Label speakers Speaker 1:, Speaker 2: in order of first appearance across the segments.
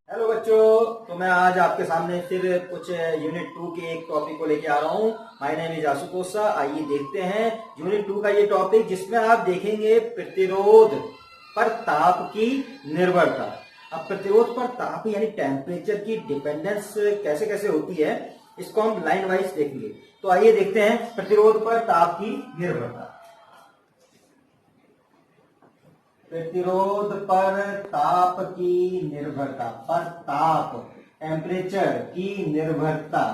Speaker 1: Hello बच्चों, तो मैं आज आपके सामने फिर कुछ यूनिट 2 के एक टॉपिक को लेके आ रहा हूँ। My name is Ashutosh. आइए देखते हैं यूनिट 2 का ये टॉपिक, जिसमें आप देखेंगे प्रतिरोध पर ताप की निर्भरता। अब प्रतिरोध पर ताप यानी टेम्परेचर की डिपेंडेंस कैसे कैसे होती है, इसको हम लाइन वाइज देखेंगे। तो आइए देखते हैं प्रतिरोध पर ताप की निर्भरता। प्रतिरोध पर ताप की निर्भरता, पर ताप टेम्परेचर की निर्भरता।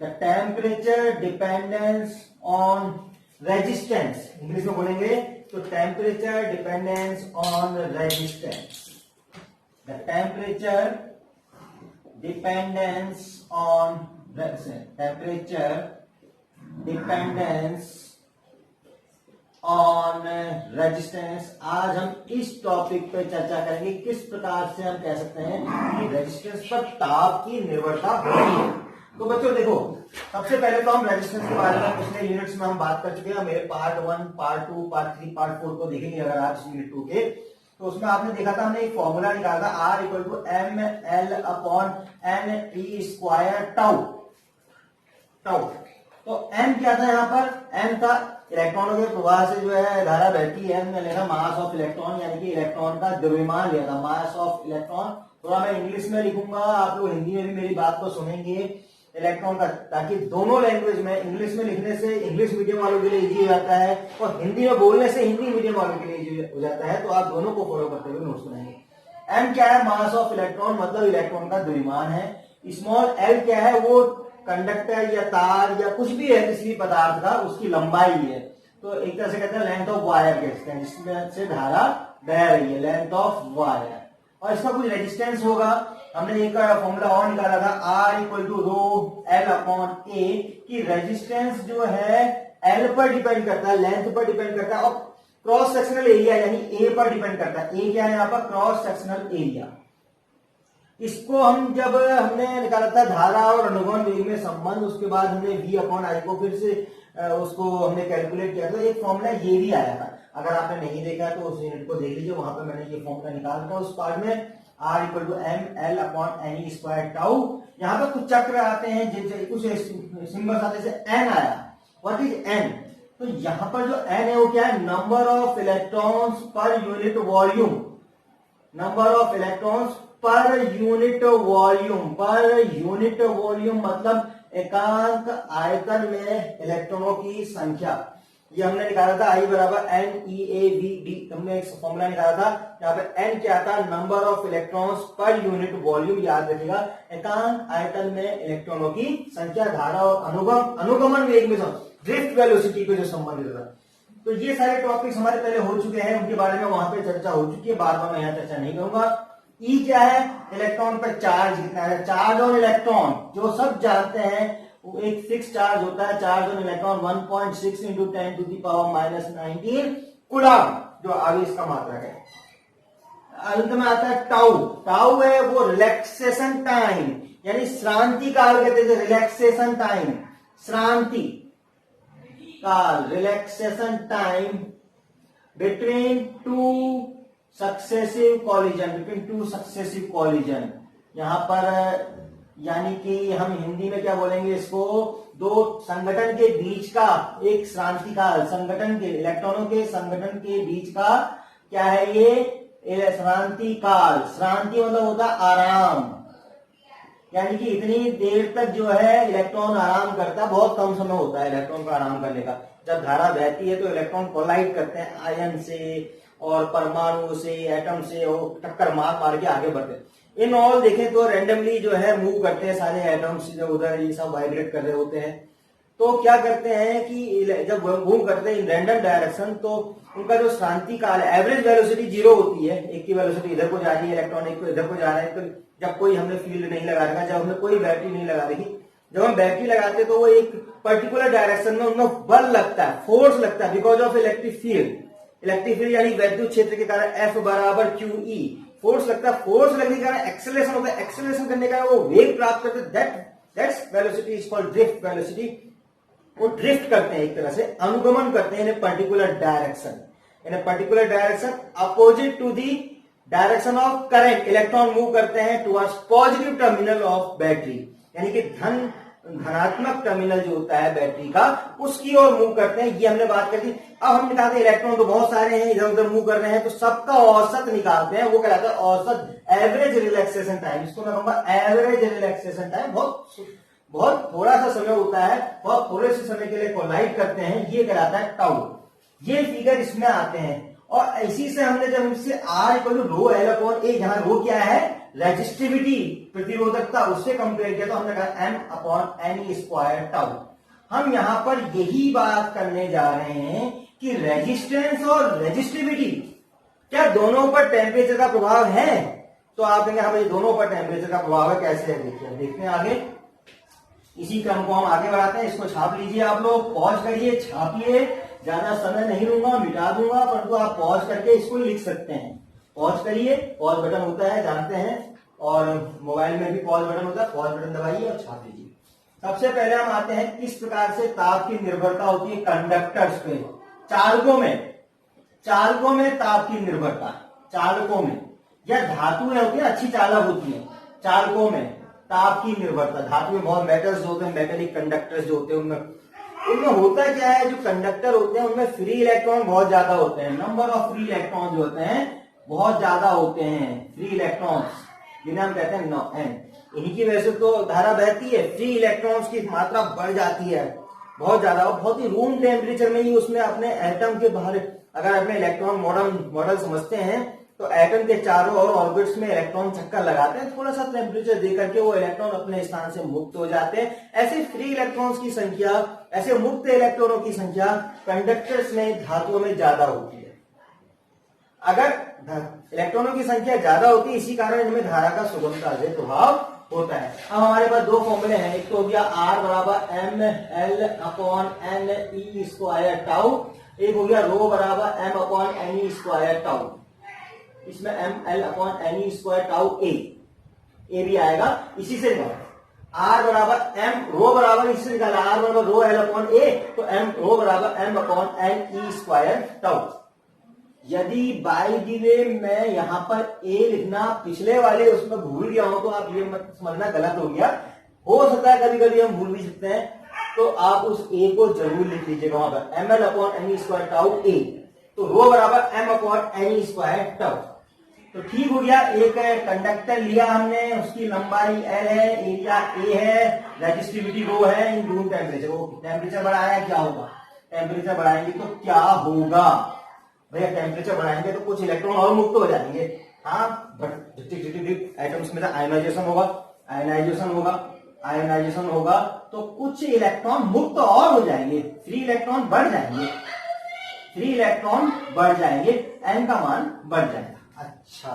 Speaker 1: The temperature dependence on resistance, English में बोलेंगे तो temperature dependence on resistance. The temperature dependence on temperature dependence on resistance. आज हम इस टॉपिक पर चर्चा करेंगे किस प्रकार से हम कह सकते हैं कि रेजिस्टेंस पर ताप की निर्भरता होती है। तो बच्चों देखो, सबसे पहले तो हम रेजिस्टेंस के बारे में पिछले यूनिट्स में हम बात कर चुके हैं। मेरे पार्ट 1, पार्ट 2, पार्ट 3, पार्ट 4 को देखेंगे अगर आप यूनिट 2 के, तो उसमें आपने देखा था हमने एक फॉर्मूला निकाला था, R = ml/n टाउ। तो m क्या था यहाँ पर? m था इलेक्ट्रॉनों के प्रवाह से जो है धारा बहती है। हमने लिखा मास ऑफ इलेक्ट्रॉन, यानी कि इलेक्ट्रॉन का द्रव्यमान लिया था, मास ऑफ इलेक्ट्रॉन। थोड़ा मैं इंग्लिश में लिखूंगा, आप लोग हिंदी में भी मेरी बात को सुनेंगे इलेक्ट्रॉन का, ताकि दोनों लैंग्वेज में, इंग्लिश में लिखने से इंग्लिश मीडियम वालों के लिए इजी हो जाता है और हिंदी में बोलने से हिंदी मीडियम वालों के लिए इजी हो जाता है। तो आप दोनों को फॉलो करते हुए नोट्स बनाएंगे। m क्या है? मास ऑफ इलेक्ट्रॉन, मतलब इलेक्ट्रॉन का द्रव्यमान है। स्मॉल l क्या है? वो कंडक्टर या तार या कुछ भी है किसी पदार्थ का, उसकी लंबाई है। तो एक तरह से कहते हैं लेंथ ऑफ वायर कहते हैं, जिसमें से धारा बह रही है, लेंथ ऑफ वायर। और इसका कुछ रेजिस्टेंस होगा। हमने एक फॉर्मूला और निकाला था, R = ρl/A, कि रेजिस्टेंस जो है L पर डिपेंड करता है, लेंथ पर डिपेंड करता है, और क्रॉस सेक्शनल एरिया यानी A पर डिपेंड करता है। A क्या है यहाँ पर? Cross sectional area. इसको हम जब हमने निकाला था धारा और अनुगमन वेग में संबंध, उसके बाद हमने V/I को फिर से उसको हमने कैलकुलेट किया था। एक फॉर्मूला ये भी आया था, अगर आपने नहीं देखा तो उस यूनिट को देख लीजिए, वहां पर मैंने ये फॉर्मूला निकाला था। उस पार्ट में R = ml/ne² टाउ। यहाँ पर कुछ चक्र आते हैं, कुछ सिंबल्स आते हैं, n आया। What is n? तो यहाँ पर जो n है वो क्या है? Number of electrons per unit volume. Number of electrons per unit volume, per unit volume मतलब एकांक आयतन में इलेक्ट्रॉनों की संख्या। ये हमने निकाला था I = NeAVD। हमने एक फॉर्मूला निकाला था, यहाँ पे n क्या था? Number of electrons per unit volume. याद रखिएगा, एकांक आयतन में इलेक्ट्रॉनों की संख्या, धारा और अनुगमन वेग में ड्रिफ्ट वेलोसिटी को जो संबंधित था। तो ये सारे टॉपिक्स हमारे पहले हो चुके हैं, उनके बारे में वहां पे चर्चा हो चुकी है, बार बार मैं यहाँ चर्चा नहीं करूंगा। E क्या है? इलेक्ट्रॉन पर चार्ज कितना है? चार्ज ऑन इलेक्ट्रॉन जो सब जानते हैं, वो एक फिक्स चार्ज होता है। चार्ज ऑन इलेक्ट्रॉन 1.6 × 10⁻⁻19 कूलम, जो आवेश का मात्रक है। अंत में आता है टाउ। टाउ है वो रिलैक्सेशन टाइम, यानी श्रांति काल कहते हैं। रिलैक्सेशन टाइम, श्रांति काल, relaxation time between two successive collision. यहां पर यानी कि हम हिंदी में क्या बोलेंगे इसको? दो संगठन के बीच का एक श्रांति काल, संगठन के इलेक्ट्रॉनों के संगठन के बीच का क्या है ये? श्रांति काल। श्रांति मतलब होता है आराम, यानी कि इतनी देर तक जो है इलेक्ट्रॉन आराम करता है। बहुत कम समय होता है इलेक्ट्रॉन को आराम करने का। जब धारा बहती है तो इलेक्ट्रॉन कोलाइड करते हैं आयन से और परमाणु से, एटम से, और टक्कर मार के आगे बढ़ते। इन ऑल देखें तो रैंडमली जो है मूव करते हैं सारे एटम्स, इधर उधर ये सब वाइब्रेट कर रहे होते हैं। तो क्या करते हैं कि जब मूव करते हैं इन रैंडम डायरेक्शन, तो उनका जो श्रांति काल है, एवरेज वेलोसिटी 0 होती है। एक की वेलोसिटी इधर को जा रही है, इलेक्ट्रॉन एक को इधर को जा रहा है। तो जब कोई हमने फील्ड नहीं लगा रखा, जब हमने कोई बैटरी नहीं लगा रखी, जब हम बैटरी लगाते हैं तो वो एक पर्टिकुलर डायरेक्शन में उनमें बल लगता है, फोर्स लगता है, because of electric field. Electric field यानी वैद्युत क्षेत्र के कारण F = QE, फोर्स लगता है। फोर्स लगने के कारण एक्सेलरेशन होता है, एक्सेलरेशन करने के कारण वो वेग प्राप्त करते हैं। That's velocity is called drift velocity. वो ड्रिफ्ट करते हैं, एक तरह से अनुगमन करते हैं in a particular direction, opposite to the direction of current, electron move करते हैं towards positive terminal of battery, यानी कि धनात्मक टर्मिनल जो होता है बैटरी का उसकी ओर मूव करते हैं। ये हमने बात कर दी। अब हम निकालते हैं इलेक्ट्रॉन तो बहुत सारे हैं, इधर उधर मूव कर रहे हैं, तो सबका औसत निकालते हैं, वो कहलाता है औसत, एवरेज रिलैक्सेशन टाइम। इसको मैं कहूंगा एवरेज रिलैक्सेशन टाइम। बहुत थोड़ा सा समय होता है, बहुत थोड़े से समय के लिए कोलाइड करते हैं, ये कहलाता है टाउ। ये फिगर इसमें आते हैं और इसी से हमने जब इससे R equal to rho L upon A, जहां रो क्या है रेजिस्टिविटी, प्रतिरोधकता, उससे कंपेयर किया तो हमने कहा m upon n square tau. हम यहां पर यही बात करने जा रहे हैं कि रेजिस्टेंस और रेजिस्टिविटी क्या दोनों पर टेम्परेचर का प्रभाव है। तो आप कहेंगे हमें दोनों पर टेम्परेचर का प्रभाव है, कैसे है देखिए, देखते हैं आगे। इसी क्रम को हम आगे बढ़ाते हैं। इसको छाप लीजिए आप लोग, पॉज करिए, छापिए, ज्यादा समय नहीं लूंगा, मिटा दूंगा, परंतु आप पॉज करके इसको लिख सकते हैं। पॉज करिए, पॉज बटन होता है जानते हैं, और मोबाइल में भी पॉज बटन होता है, पॉज बटन दबाइए और छाप लीजिए। सबसे पहले हम आते हैं किस प्रकार से ताप की निर्भरता होती है कंडक्टर्स पे। चालकों में ताप की निर्भरता, चालकों में या धातुएं होती है अच्छी चालक होती है, चालकों में ताप की निर्भरता। धातु में बहुत मेटल्स होते हैं, मेटेलिक कंडक्टर्स जो होते हैं, उनमें होता क्या है, जो कंडक्टर होते हैं उनमें फ्री इलेक्ट्रॉन बहुत ज्यादा होते हैं, नंबर ऑफ फ्री इलेक्ट्रॉन जो होते हैं बहुत ज्यादा होते हैं, फ्री इलेक्ट्रॉन्स जिन्हें हम कहते हैं एन। इन्हीं की वजह से तो धारा बहती है, फ्री इलेक्ट्रॉन्स की मात्रा बढ़ जाती है बहुत ज्यादा, और बहुत ही रूम टेम्परेचर में ही उसमें अपने एटम के बाहर, अगर अपने इलेक्ट्रॉन मॉडल समझते हैं तो एटम के चारों ओर ऑर्बिट्स में इलेक्ट्रॉन चक्कर लगाते हैं, थोड़ा सा टेम्परेचर दे करके वो इलेक्ट्रॉन अपने स्थान से मुक्त हो जाते हैं। ऐसे फ्री इलेक्ट्रॉन्स की संख्या, ऐसे मुक्त इलेक्ट्रॉनों की संख्या कंडक्टर्स में, धातुओं में ज्यादा होती है। अगर इलेक्ट्रॉनों की संख्या ज्यादा होती है, इसी कारण इनमें धारा का सुगमता से प्रभाव होता है। अब हमारे पास दो फॉर्मूले हैं, एक तो हो गया R बराबर M L upon N E square tau, एक हो गया रो बराबर M upon N E square tau. इसमें M L upon N E square tau A भी आएगा, इसी से निकाला। आर बराबर एम, रो बराबर इससे निकाला, आर बराबर रो एल अपॉन ए, तो एम रो बराबर M upon N E square tau. यदि बाय द वे मैं यहां पर ए लिखना पिछले वाले उसमें भूल गया हूं तो आप ये मत समझना गलत हो गया, हो सकता है कभी कभी हम भूल भी सकते हैं, तो आप उस ए को जरूर लिख लीजिएगा वहां पर, M L upon N E square tau A, तो रो बराबर M upon N E square tau. तो ठीक हो गया, एक कंडक्टर लिया हमने, उसकी लंबाई एल है, एरिया ए है, रेजिस्टिविटी रो है, इन रूम टेम्परेचर, वो टेम्परेचर बढ़ाया क्या होगा, टेम्परेचर बढ़ाएंगे तो क्या होगा भैया, टेम्परेचर बढ़ाएंगे तो कुछ इलेक्ट्रॉन और मुक्त हो जाएंगे। हाँ, एटम्स में आयनाइजेशन होगा, आयनाइजेशन होगा तो कुछ इलेक्ट्रॉन मुक्त और हो जाएंगे, फ्री इलेक्ट्रॉन बढ़ जाएंगे, एन का मान बढ़ जाएगा। अच्छा,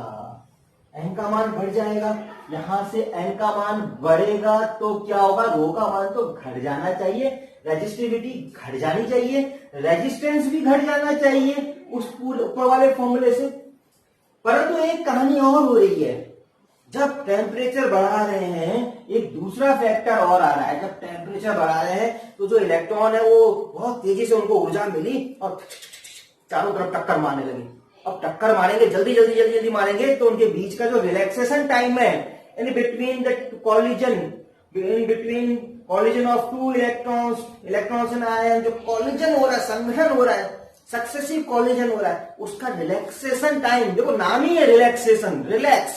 Speaker 1: एन का मान बढ़ जाएगा, यहां से एन का मान बढ़ेगा तो क्या होगा, रो का मान तो घट जाना चाहिए, रेजिस्टिविटी घट जानी चाहिए, रेजिस्टेंस भी घट जाना चाहिए उस ऊपर वाले फॉर्मूले से। परंतु एक कहानी और हो रही है, जब टेम्परेचर बढ़ा रहे हैं एक दूसरा फैक्टर और आ रहा है। जब टेम्परेचर बढ़ा रहे हैं तो जो इलेक्ट्रॉन है वो बहुत तेजी से उनको ऊर्जा मिली और चारों तरफ टक्कर मारने लगी। अब टक्कर मारेंगे, जल्दी मारेंगे, तो उनके बीच का जो रिलैक्सेशन टाइम है, in between collision of two electrons and ion, जो कॉलिजन हो रहा है, संघटन हो रहा है, सक्सेसिव कॉलिजन हो रहा है, उसका रिलैक्सेशन टाइम, देखो नाम ही है रिलैक्सेशन, रिलैक्स,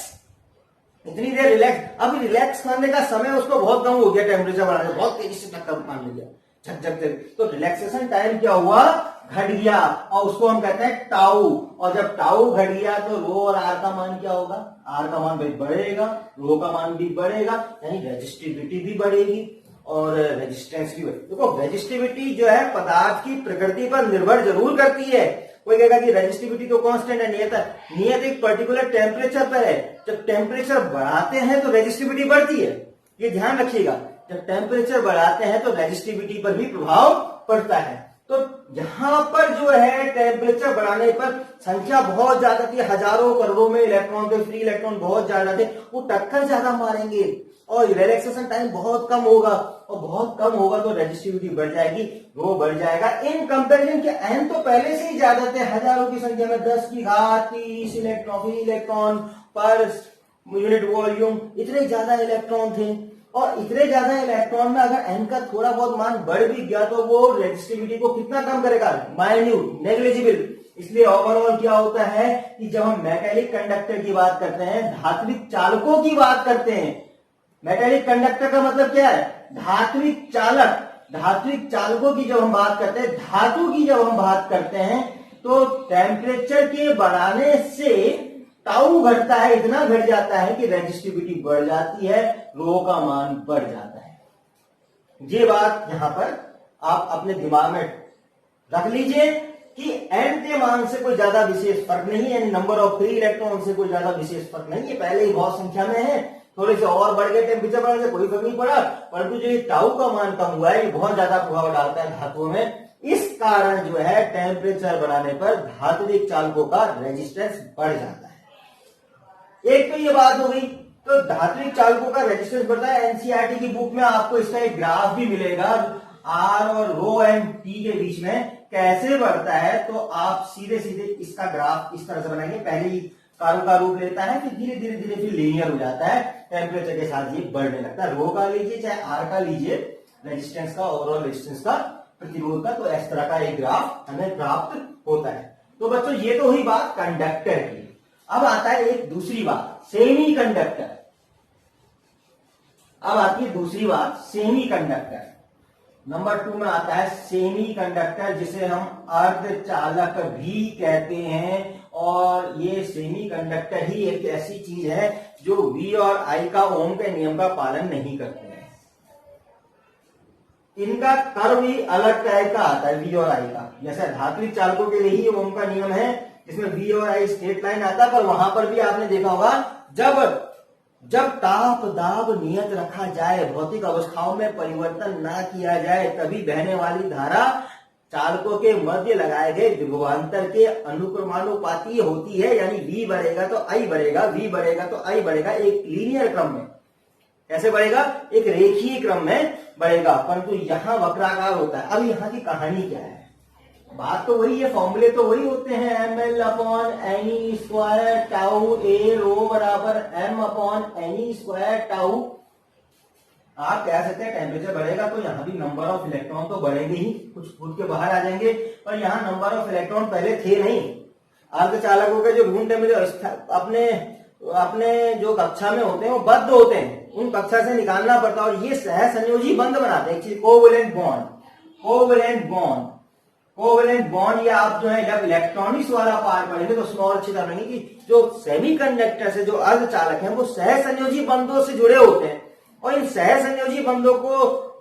Speaker 1: इतनी देर रिलैक्स। अब रिलैक्स करने का समय उसको बहुत कम हो गया, टेम्परेचर बढ़ाने, बहुत तेजी से टक्कर मारने लगा, झक, तो रिलैक्सेशन टाइम क्या हुआ, घट गया, और उसको हम कहते हैं टाउ। और जब टाउ घट गया तो रो और आर का मान क्या होगा, आर का मान भी बढ़ेगा, रो का मान भी बढ़ेगा, यानी रेजिस्टिविटी भी बढ़ेगी और रेजिस्टेंस भी बढ़ेगी। देखो रेजिस्टिविटी जो है पदार्थ की प्रकृति पर निर्भर जरूर करती है। कोई कहेगा कि रेजिस्टिविटी तो कांस्टेंट है, नियत एक पर्टिकुलर टेम्परेचर पर है। जब टेम्परेचर बढ़ाते हैं तो रेजिस्टिविटी बढ़ती है, ये ध्यान रखिएगा। जब टेम्परेचर बढ़ाते हैं तो रेजिस्टिविटी पर भी प्रभाव पड़ता है। तो यहां पर जो है टेम्परेचर बढ़ाने पर संख्या बहुत ज्यादा थी, हजारों करोड़ों में इलेक्ट्रॉन थे, फ्री इलेक्ट्रॉन बहुत ज्यादा थे, वो टक्कर ज्यादा मारेंगे और रिलैक्सेशन टाइम बहुत कम होगा, और बहुत कम होगा तो रेजिस्टिविटी बढ़ जाएगी, रो बढ़ जाएगा। इन कंपेरिजन के एन तो पहले से ही ज्यादा थे, हजारों की संख्या में 10 की घात 30 electron, free electron per unit volume, इतने ज्यादा इलेक्ट्रॉन थे। और इतने ज्यादा इलेक्ट्रॉन में अगर एन का थोड़ा बहुत मान बढ़ भी गया तो वो रेजिस्टिविटी को कितना कम करेगा, माइन्यूट, नेग्लिजिबल। इसलिए ओवरऑल क्या होता है कि जब हम मेटेलिक कंडक्टर की बात करते हैं, धात्विक चालकों की बात करते हैं, मेटेलिक कंडक्टर का मतलब क्या है, धात्विक चालक, धात्विक चालकों की जब हम बात करते हैं, धातु की जब हम बात करते हैं, तो टेम्परेचर के बढ़ाने से टाउ घटता है, इतना घट जाता है कि रेजिस्टिविटी बढ़ जाती है, रो का मान बढ़ जाता है। ये बात यहां पर आप अपने दिमाग में रख लीजिए कि एन के मान से कोई ज्यादा विशेष फर्क नहीं है, नंबर ऑफ फ्री इलेक्ट्रॉन से कोई ज्यादा विशेष फर्क नहीं है, पहले ही बहुत संख्या में है, थोड़े से और बढ़ गए टेम्परेचर बढ़ने से कोई फर्क नहीं पड़ा, परंतु जो ये टाउ का मान कम हुआ है ये बहुत ज्यादा प्रभाव डालता है धातुओं में। इस कारण जो है टेम्परेचर बढ़ाने पर धात्विक चालकों का रेजिस्टेंस बढ़ जाता है। एक तो ये बात हो गई, तो धात्विक चालकों का रेजिस्टेंस बढ़ता है। एनसीईआरटी की बुक में आपको इसका एक ग्राफ भी मिलेगा, आर और रो एंड टी के बीच में कैसे बढ़ता है, तो आप सीधे सीधे इसका ग्राफ इस तरह से बनाएंगे, पहले ही कर्व का रूप लेता है, फिर धीरे धीरे धीरे फिर लीनियर हो जाता है, टेम्परेचर के साथ ये बढ़ने लगता है। रो का लीजिए चाहे आर का लीजिए, रेजिस्टेंस का, ओवरऑल रेजिस्टेंस का, प्रतिरोध का, तो इस तरह का एक ग्राफ हमें प्राप्त होता है। तो बच्चों ये तो हुई बात कंडक्टर की। अब आता है एक दूसरी बात, सेमी कंडक्टर। अब आती है दूसरी बात, सेमी कंडक्टर। नंबर 2 में आता है सेमी कंडक्टर, जिसे हम अर्धचालक भी कहते हैं। और ये सेमी कंडक्टर ही एक ऐसी चीज है जो V और I का ओम के नियम का पालन नहीं करते हैं। इनका कर्व ही अलग टाइप का आता है V और I का, जैसे धात्विक चालकों के लिए ही ओम का नियम है, इसमें V और I स्ट्रेट लाइन आता है, पर वहां पर भी आपने देखा होगा जब ताप दाब नियत रखा जाए, भौतिक अवस्थाओं में परिवर्तन ना किया जाए, तभी बहने वाली धारा चालकों के मध्य लगाए गए विभवांतर के अनुक्रमानुपातीय होती है, यानी V बढ़ेगा तो I बढ़ेगा, V बढ़ेगा तो I बढ़ेगा, एक लीनियर क्रम में। कैसे बढ़ेगा, एक रेखीय क्रम में बढ़ेगा, परंतु यहां वक्राकार होता है। अब यहां की कहानी क्या है, बात तो वही है, फॉर्मूले तो वही होते हैं, ml upon N E square tau A, rho बराबर m upon N E square tau. आप कह सकते हैं टेम्परेचर बढ़ेगा तो यहाँ भी नंबर ऑफ इलेक्ट्रॉन तो बढ़ेंगे ही, कुछ फूट के बाहर आ जाएंगे, पर यहाँ नंबर ऑफ इलेक्ट्रॉन पहले थे नहीं। अर्धचालकों के जो रूम टेम्परेचर अपने जो कक्षा में होते हैं वो बद्ध होते हैं, उन कक्षा से निकालना पड़ता है, और ये सहसंयोजी बंध बनाते हैं, covalent bond, covalent bond, covalent bond. या आप जो है जब इलेक्ट्रॉनिक्स वाला पार्ट पढ़ेंगे तो उसमें और अच्छी तरह पढ़ेंगे कि जो सेमीकंडक्टर से जो अर्धचालक हैं वो सहसंयोजी बंधों से जुड़े होते हैं, और इन सहसंयोजी बंधों को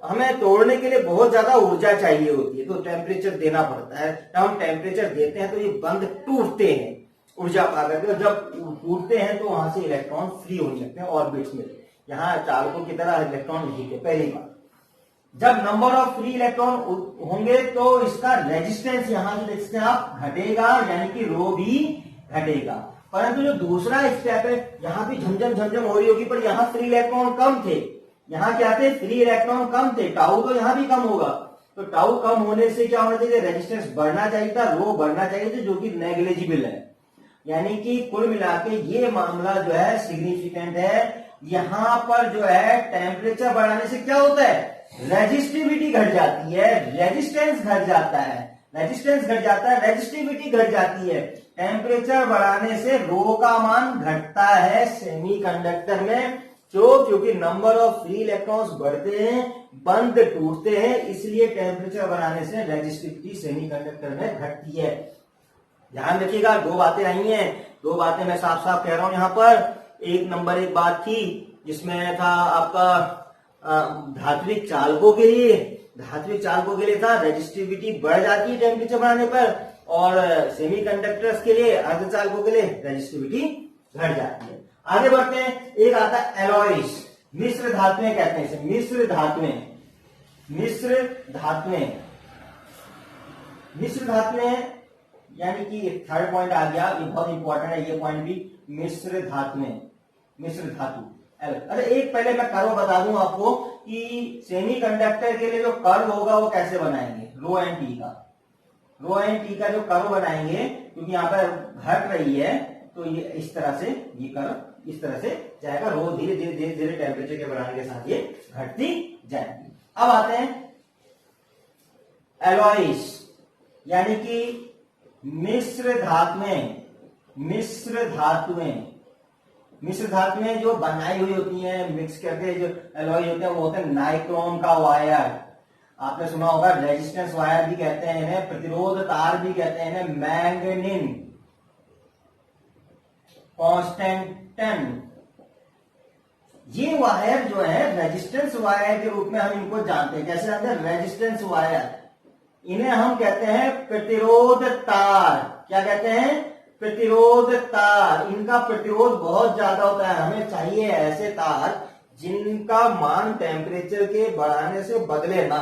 Speaker 1: हमें तोड़ने के लिए बहुत ज्यादा ऊर्जा चाहिए होती है, तो टेम्परेचर देना पड़ता है। जब हम टेम्परेचर देते हैं तो ये बंध टूटते हैं ऊर्जा पाकर के, और जब टूटते हैं तो वहां से इलेक्ट्रॉन फ्री होने लगते हैं ऑर्बिट्स में। यहाँ चालकों की तरह इलेक्ट्रॉन नहीं थे। पहली बात, जब नंबर ऑफ फ्री इलेक्ट्रॉन होंगे तो इसका रेजिस्टेंस यहां से देख सकते हैं आप घटेगा, यानी कि रो भी घटेगा। परंतु जो दूसरा स्टेप है, यहां भी झमझम झमझम हो रही होगी, पर यहां फ्री इलेक्ट्रॉन कम थे, यहाँ क्या थे, फ्री इलेक्ट्रॉन कम थे, टाउ तो यहां भी कम होगा, तो टाउ कम होने से क्या होना चाहिए, रेजिस्टेंस बढ़ना चाहिए था, रो बढ़ना चाहिए था, जो कि नेग्लिजिबल है। यानी कि कुल मिला के ये मामला जो है सिग्निफिकेंट है। यहां पर जो है टेम्परेचर बढ़ाने से क्या होता है, रेजिस्टिविटी घट जाती है, रेजिस्टेंस घट जाता है, रेजिस्टेंस घट जाता है, रेजिस्टिविटी घट जाती है। टेम्परेचर बढ़ाने से रो का मान घटता है सेमीकंडक्टर में, क्योंकि नंबर ऑफ फ्री इलेक्ट्रॉन्स बढ़ते हैं, बंध टूटते हैं, इसलिए टेम्परेचर बढ़ाने से रेजिस्टिविटी सेमीकंडक्टर में घटती है। ध्यान रखिएगा, दो बातें आई हैं, दो बातें मैं साफ साफ कह रहा हूं यहां पर। एक नंबर एक बात थी जिसमें था आपका धात्विक चालकों के लिए, धात्विक चालकों के लिए था रेजिस्टिविटी बढ़ जाती है टेम्परेचर बढ़ाने पर, और सेमीकंडक्टर्स के लिए, अर्धचालकों के लिए रेजिस्टिविटी घट जाती है। आगे बढ़ते हैं, एक आता है एलॉयज, मिश्र धातुएं कहते हैं इसे, मिश्र धातुएं, मिश्र धातुएं। मिश्र धातुएं यानी कि थर्ड पॉइंट आ गया, ये बहुत इंपॉर्टेंट है ये पॉइंट भी, मिश्र धातुएं, मिश्र धातु। अरे एक पहले मैं कर्व बता दूं आपको कि सेमीकंडक्टर के लिए जो कर्व होगा वो कैसे बनाएंगे, रो एंड टी का, रो एंड टी का जो कर्व बनाएंगे, क्योंकि यहाँ पर घट रही है तो ये इस तरह से, ये कर्व इस तरह से जाएगा, रो धीरे धीरे धीरे धीरे टेम्परेचर के बढ़ाने के साथ ये घटती जाएगी। अब आते हैं एलॉइस यानी कि मिश्र धातुएं, मिश्र धातुएं, मिश्र धातुएं जो बनाई हुई होती हैं मिक्स करके जो एलॉय होते हैं वो होते हैं नाइक्रोम का वायर, आपने सुना होगा रेजिस्टेंस वायर भी कहते हैं इन्हें, प्रतिरोध तार भी कहते हैं इन्हें, मैंगनीन, कॉन्स्टेंटन, ये वायर जो है रेजिस्टेंस वायर के रूप में हम इनको जानते हैं। कैसे जानते हैं? रेजिस्टेंस वायर, इन्हें हम कहते हैं प्रतिरोध तार। क्या कहते हैं? प्रतिरोध तार। इनका प्रतिरोध बहुत ज्यादा होता है, हमें चाहिए ऐसे तार जिनका मान टेम्परेचर के बढ़ाने से बदले ना,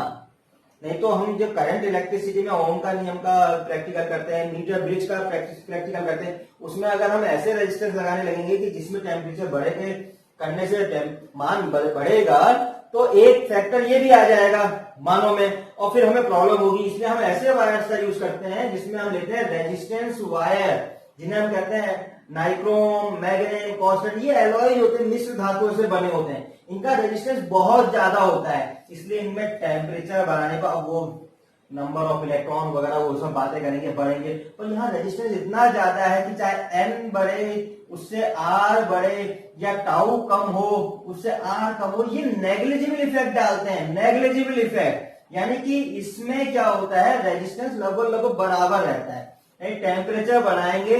Speaker 1: नहीं तो हम जो करंट इलेक्ट्रिसिटी में ओम का नियम का प्रैक्टिकल करते हैं, मीटर ब्रिज का प्रैक्टिकल करते हैं, उसमें अगर हम ऐसे रेजिस्टेंस लगाने लगेंगे कि जिसमें टेम्परेचर बढ़े करने से मान बढ़ेगा तो एक फैक्टर ये भी आ जाएगा मानों में और फिर हमें प्रॉब्लम होगी। इसलिए हम ऐसे वायर्स का यूज करते हैं जिसमें हम लेते हैं रेजिस्टेंस वायर, जिन्हें हम कहते हैं नाइक्रोम, मैग्नेट, कॉन्स्टेंट। ये एलॉय होते हैं, मिश्र धातुओं से बने होते हैं, इनका रेजिस्टेंस बहुत ज्यादा होता है, इसलिए इनमें टेम्परेचर बढ़ाने पर वो नंबर ऑफ इलेक्ट्रॉन वगैरह वो सब बातें करेंगे, बढ़ेंगे। तो यहाँ रेजिस्टेंस इतना ज्यादा है कि चाहे एन बढ़े उससे आर बढ़े या टाउ कम हो उससे आर कम हो, ये नेग्लिजिबल इफेक्ट डालते हैं, नेग्लिजिबल इफेक्ट। यानी कि इसमें क्या होता है, रेजिस्टेंस लगभग बराबर रहता है। टेम्परेचर बढ़ाएंगे,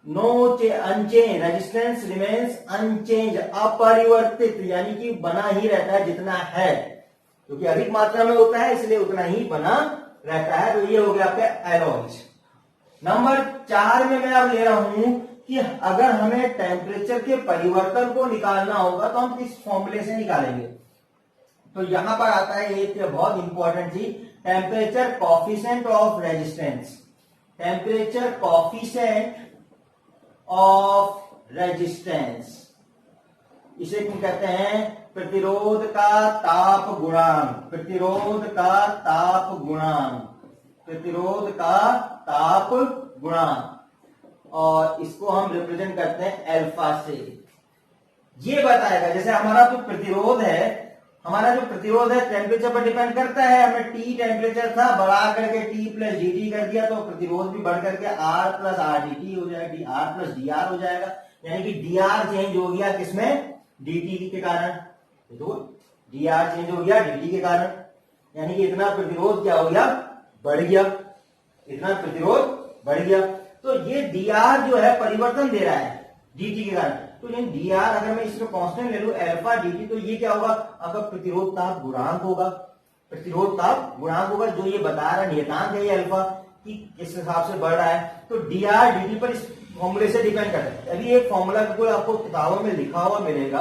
Speaker 1: no unchange, resistance remains unchange, अपरिवर्तित, यानी कि बना ही रहता है जितना है, क्योंकि अधिक मात्रा में होता है इसलिए उतना ही बना रहता है। तो ये हो गया आपका एलॉयज। नंबर 4 में मैं अब ले रहा हूं कि अगर हमें टेम्परेचर के परिवर्तन को निकालना होगा तो हम किस फॉर्मूले से निकालेंगे। तो यहां पर आता है एक बहुत इंपॉर्टेंट चीज, temperature coefficient of resistance, temperature coefficient of resistance, इसे क्यों कहते हैं? प्रतिरोध का ताप गुणांक, प्रतिरोध का ताप गुणांक, प्रतिरोध का ताप गुणांक, और इसको हम रिप्रेजेंट करते हैं अल्फा से। ये बताएगा जैसे हमारा जो प्रतिरोध है, हमारा जो प्रतिरोध है टेम्परेचर पर डिपेंड करता है। हमें टी टेम्परेचर था, बढ़ा करके टी प्लस डी टी कर दिया तो प्रतिरोध भी बढ़ करके R plus R D T हो जाएगा, D R plus D R हो जाएगा। यानी कि डी आर चेंज हो गया किसमें? डी टी के कारण, तो डी आर चेंज हो गया डी टी के कारण, यानी कि इतना प्रतिरोध क्या हो गया? बढ़ गया, इतना प्रतिरोध बढ़ गया। तो ये डी आर जो है परिवर्तन दे रहा है डी टी के कारण। तो ये डी आर अगर मैं इसमें कांस्टेंट ले लूं अल्फा डी टी, तो ये क्या होगा? आपका प्रतिरोध ताप गुणांक होगा, प्रतिरोध ताप गुणांक होगा, जो ये बता रहा है नियतांक है ये अल्फा कि किस हिसाब से बढ़ रहा है। तो डी आर डी टी पर इस फॉर्मूले से डिपेंड करता है। अभी एक फॉर्मूला बिल्कुल आपको किताबों में लिखा हुआ मिलेगा,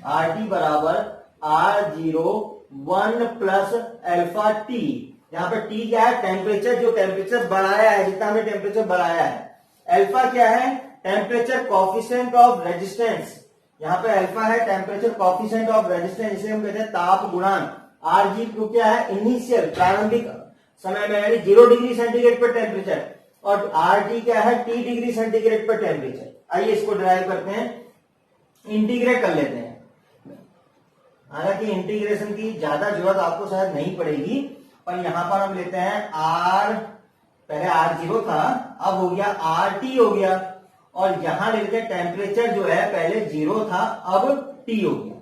Speaker 1: आर टी बराबर R01 प्लस अल्फा टी। यहाँ पे टी क्या है? टेम्परेचर, जो टेम्परेचर बढ़ाया है, जितना हमने टेम्परेचर बढ़ाया है। अल्फा क्या है? टेम्परेचर कॉफिशिएंट ऑफ रेजिस्टेंस, यहाँ पे अल्फा है टेम्परेचर कॉफिशिएंट ऑफ रेजिस्टेंस, इसे हम कहते हैं ताप गुणांक। आर जी क्या है? इनिशियल, प्रारंभिक समय में, यानी 0 डिग्री सेंटीग्रेड पर टेम्परेचर, और आर टी क्या है? T डिग्री सेंटीग्रेड पर टेम्परेचर। आइए इसको डिराइव करते हैं, इंटीग्रेट कर लेते हैं। हालांकि इंटीग्रेशन की ज्यादा जरूरत आपको शायद नहीं पड़ेगी, पर यहां पर हम लेते हैं आर, पहले R0 था, अब हो गया RT हो गया, और यहां लेते हैं टेम्परेचर जो है पहले 0 था अब T हो गया,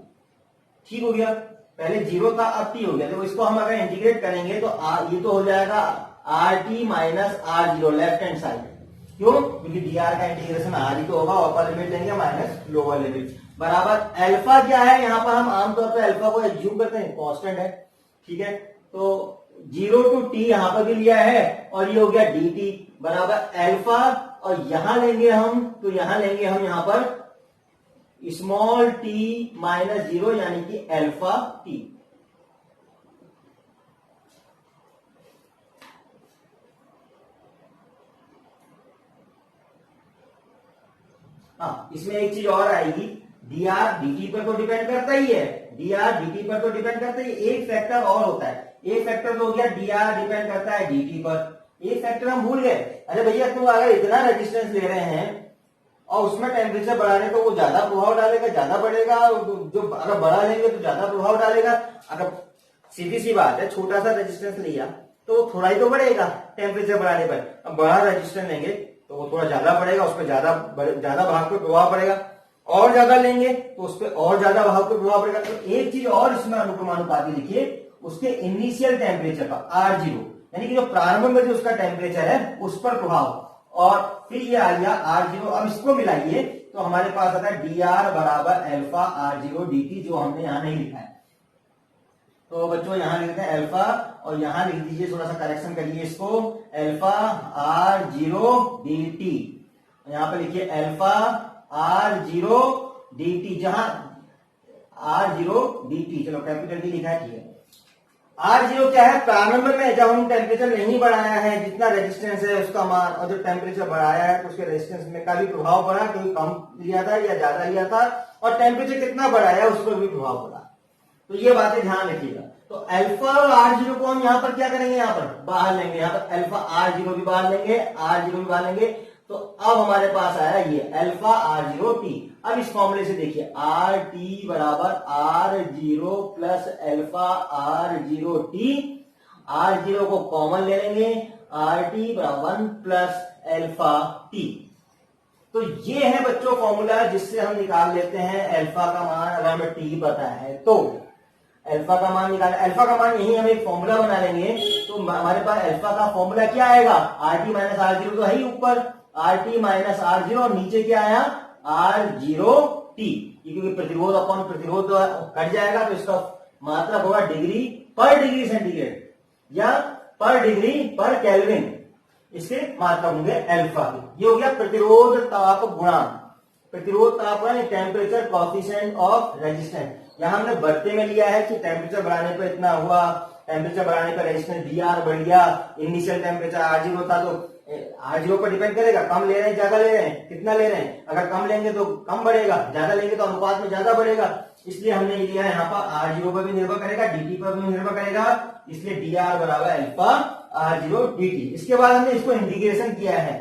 Speaker 1: ठीक हो गया, पहले 0 था अब T हो गया। तो इसको हम अगर इंटीग्रेट करेंगे तो ये तो हो जाएगा RT minus R0 left hand side. क्यों? क्योंकि dr का इंटीग्रेशन r ही तो होगा, अपर लिमिट लेंगे माइनस लोअर लिमिट, बराबर अल्फा क्या है? यहां पर हम आमतौर पर अल्फा को एज्यूम करते हैं कांस्टेंट है, ठीक है। तो 0 टू t यहां पर भी लिया है, और ये हो गया dt बराबर अल्फा, और यहां लेंगे हम, तो यहां लेंगे हम यहां पर स्मॉल t माइनस 0 यानी कि अल्फा t। हाँ, इसमें एक चीज और आएगी, dr dt पर तो डिपेंड करता ही है, dr dt पर तो डिपेंड करता ही, एक फैक्टर और होता है, एक फैक्टर तो हो गया dr डिपेंड करता है dt पर, एक फैक्टर हम भूल गए। अरे भैया तुम अगर इतना रेजिस्टेंस ले रहे हैं और उसमें टेम्परेचर बढ़ाने तो वो ज्यादा प्रभाव डालेगा, ज्यादा बढ़ेगा, जो अगर बढ़ा लेंगे तो ज्यादा प्रभाव डालेगा। अगर सीधी सी बात है, छोटा सा रेजिस्टेंस लिया तो वो थोड़ा ही तो बढ़ेगा टेम्परेचर बढ़ाने पर, अब बड़ा रेजिस्टेंस लेंगे तो वो थोड़ा ज्यादा बढ़ेगा, उस पर ज्यादा भाग पे प्रभाव पड़ेगा, और ज्यादा लेंगे तो उस पर और ज्यादा भाग पे प्रभाव पड़ेगा। तो एक चीज और इसमें अनुक्रमानुपाती लिखिए, उसके इनिशियल टेम्परेचर पर R0, यानी कि जो प्रारंभ में जो उसका टेम्परेचर है उस पर प्रभाव, और फिर ये आ गया R0। अब इसको मिलाइए तो हमारे पास आता है dr बराबर अल्फा R0 dt, जो हमने यहां नहीं लिखा है। तो बच्चों यहां लिखते हैं अल्फा, और यहां लिख दीजिए, थोड़ा सा करेक्शन करिए इसको, अल्फा R0 dt, यहां पे लिखिए अल्फा R0 dt, जहां R0 dt, चलो कैपिटल डी लिखा है, ठीक है। R0 क्या है, प्रारंभ में जब हम टेम्परेचर नहीं बढ़ाया है, जितना रेजिस्टेंस है उसका मान, और जब टेम्परेचर बढ़ाया है तो उसके रेजिस्टेंस में का भी प्रभाव पड़ा, क्योंकि कम लिया था या ज्यादा लिया था, और टेम्परेचर कितना बढ़ाया उस पर भी प्रभाव पड़ा। तो ये बातें ध्यान रखिएगा। तो अल्फा और R0 को हम यहाँ पर क्या करेंगे, यहाँ पर बाहर लेंगे, यहाँ पर अल्फा R0 भी बाहर लेंगे, R0 भी बाहर लेंगे। तो अब हमारे पास आया ये अल्फा R0 t। अब इस फॉर्मूले से देखिए, आर टी बराबर R0 plus alpha R0 t, R0 को कॉमन ले लेंगे, आर टी बराबर 1 प्लस अल्फा टी। तो ये है बच्चों फॉर्मूला, जिससे हम निकाल लेते हैं अल्फा का मान, अगर हमें टी पता है तो अल्फा का मान निकाल, अल्फा का मान यही हम एक फॉर्मूला बना लेंगे, तो हमारे पास अल्फा का फॉर्मूला क्या आएगा, आर टी माइनस R0 तो है ही ऊपर, आर टी माइनस R0, और नीचे क्या आया R0 t, क्योंकि प्रतिरोध अपॉन प्रतिरोध कट जाएगा, तो इसका मात्रक होगा डिग्री पर डिग्री सेंटीग्रेड या पर डिग्री पर केल्विन, इसके मात्रक होंगे अल्फा के। ये हो गया प्रतिरोध ताप गुणांक, प्रतिरोध ताप गुणांक टेम्परेचर कोएफिशिएंट ऑफ रेजिस्टेंस। यहां हमने बढ़ते में लिया है कि टेम्परेचर बढ़ाने पर इतना हुआ, टेम्परेचर बढ़ाने पर रेजिस्टेंस dr बढ़ गया, इनिशियल टेम्परेचर R0 था तो R0 पर डिपेंड करेगा, कम ले रहे हैं ज्यादा ले रहे हैं, कितना ले रहे हैं, अगर कम लेंगे तो कम बढ़ेगा, ज्यादा लेंगे तो अनुपात में ज्यादा बढ़ेगा, इसलिए हमने लिया है यहाँ पर R0 पर भी निर्भर करेगा, dt पर भी निर्भर करेगा, इसलिए dr बराबर अल्फा R0 dt। इसके बाद हमने इसको इंटीग्रेशन किया है।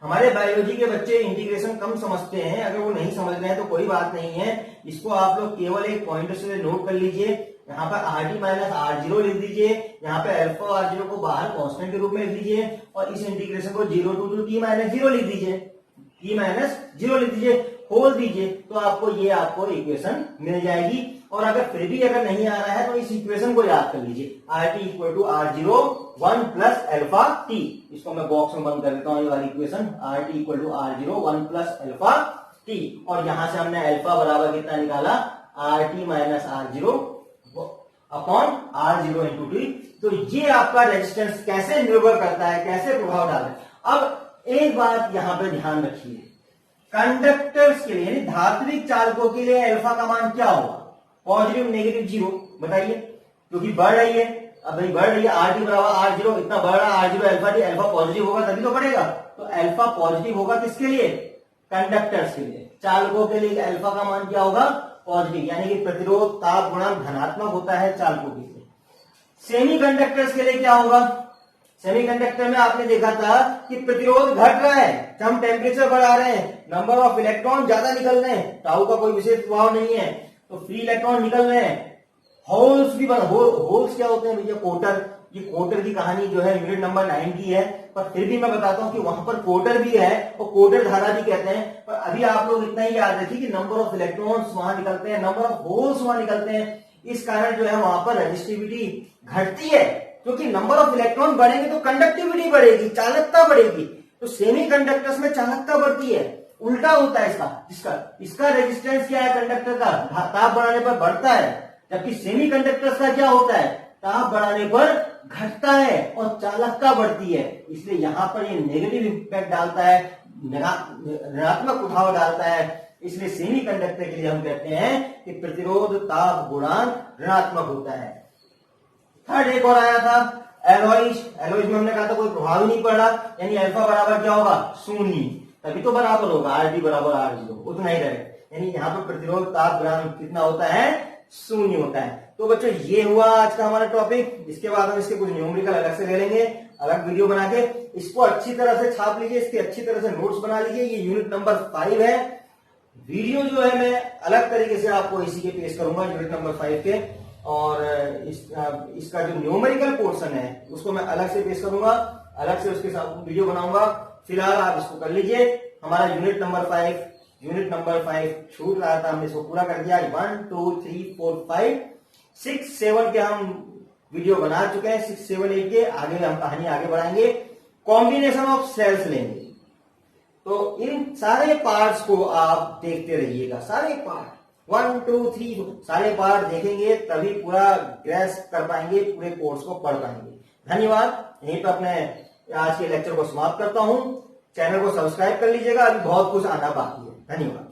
Speaker 1: हमारे बायोलॉजी के बच्चे इंटीग्रेशन कम समझते हैं, अगर वो नहीं समझ रहे हैं तो कोई बात नहीं है, इसको आप लोग केवल एक पॉइंट से नोट कर लीजिए, यहाँ पर आर टी माइनस R0 लिख दीजिए, यहाँ पे अल्फा R0 को बाहर कांस्टेंट के रूप में लिख दीजिए, और इस इंटीग्रेशन को 0 टू t माइनस 0 लिख दीजिए, t माइनस 0 लिख दीजिए, खोल दीजिए, तो आपको इक्वेशन मिल जाएगी। और अगर फिर भी अगर नहीं आ रहा है तो इस इक्वेशन को याद कर लीजिए, R T equal to R0 1 plus alpha T, इसको मैं बॉक्स में बंद कर देता हूं, ये वाली equation, R T equal to R0 1 plus alpha T, और यहां से हमने अल्फा बराबर कितना निकाला, R T minus R0 upon R0 into T. तो ये आपका रेजिस्टेंस कैसे निर्भर करता है, कैसे प्रभाव डालता है। अब एक बात यहां पर ध्यान रखिए, कंडक्टर्स के लिए यानी धात्विक चालकों के लिए अल्फा का मान क्या होगा, पॉजिटिव नेगेटिव 0, बताइए, क्योंकि बढ़ रही है, अब भाई बढ़ रही है, आर टी बराबर R0, इतना बढ़ रहा है R0 alpha T, alpha positive होगा तभी तो बढ़ेगा, तो अल्फा पॉजिटिव होगा किसके लिए, कंडक्टर्स के लिए, चालकों के लिए अल्फा का मान क्या होगा, पॉजिटिव, यानी कि प्रतिरोध ताप गुणांक धनात्मक होता है चालकों के लिए। सेमी कंडक्टर्स के लिए क्या होगा, सेमीकंडक्टर में आपने देखा था कि प्रतिरोध घट रहा है, जब हम टेम्परेचर बढ़ा रहे हैं, नंबर ऑफ इलेक्ट्रॉन ज्यादा निकल रहे हैं, टाउ का कोई विशेष प्रभाव नहीं है, तो फ्री इलेक्ट्रॉन निकल रहे हैं, होल्स भी होल्स क्या होते हैं भैया, कोटर, ये कोटर की कहानी जो है यूनिट नंबर 9 की है, पर फिर भी मैं बताता हूं कि वहां पर कोटर भी है और कोटर धारा भी कहते हैं, पर अभी आप लोग इतना ही याद रखिए कि नंबर ऑफ इलेक्ट्रॉन्स वहां निकलते हैं, नंबर ऑफ होल्स वहां निकलते हैं, इस कारण जो है वहां पर रेजिस्टिविटी घटती है, क्योंकि नंबर ऑफ इलेक्ट्रॉन बढ़ेंगे तो कंडक्टिविटी बढ़ेगी, चालकता बढ़ेगी, तो सेमी कंडक्टर्स में चालकता बढ़ती है, उल्टा होता है इसका रेजिस्टेंस क्या है कंडक्टर का, ताप बढ़ाने पर बढ़ता है, जबकि सेमी कंडक्टर्स का क्या होता है, ताप बढ़ाने पर घटता है और चालकता बढ़ती है, इसलिए यहां पर ये नेगेटिव इंपैक्ट डालता है, ऋणात्मक प्रभाव डालता है, इसलिए सेमी कंडक्टर के लिए हम कहते हैं कि प्रतिरोध ताप गुणांक ऋणात्मक होता है। थर्ड एक और आया था एलॉइज में हमने कहा था कोई प्रभाव ही नहीं पड़ा, यानी अल्फा बराबर क्या होगा, शून्य, तभी तो बराबर होगा, RT बराबर R0, उतना ही रहेगा। यानी यहाँ पे प्रतिरोध ताप ग्राम कितना होता है, 0 होता है। तो बच्चों ये हुआ आज का हमारा टॉपिक। इसके बाद हम इसके कुछ न्यूमेरिकल अलग से ले लेंगे, अलग वीडियो बना के। इसको अच्छी तरह से छाप लीजिए, इसके अच्छी तरह से नोट्स बना लीजिए। ये यूनिट नंबर 5 है। वीडियो जो है मैं अलग तरीके से आपको इसी के पेश करूंगा, यूनिट नंबर 5 के। और इसका जो न्यूमेरिकल पोर्शन है उसको मैं अलग से पेश करूंगा, अलग से उसके साथ वीडियो बनाऊंगा। फिलहाल आप इसको कर लीजिए। हमारा यूनिट नंबर 5 छूट रहा था, हमने इसको पूरा कर दिया। 1 2 3 4 5 6 7 के हम वीडियो बना चुके हैं। 6 7 8 के आगे हम कहानी आगे बढ़ाएंगे। कॉम्बिनेशन ऑफ सेल्स लेंगे। तो इन सारे पार्ट्स को आप देखते रहिएगा, सारे पार्ट 1 2 3 सारे पार्ट देखेंगे, तभी पूरा ग्रेस्प कर पाएंगे, पूरे कोर्स को पढ़ पाएंगे। धन्यवाद। यहीं पर अपने आज के लेक्चर को समाप्त करता हूं। चैनल को सब्सक्राइब कर लीजिएगा, अभी बहुत कुछ आना बाकी है। धन्यवाद।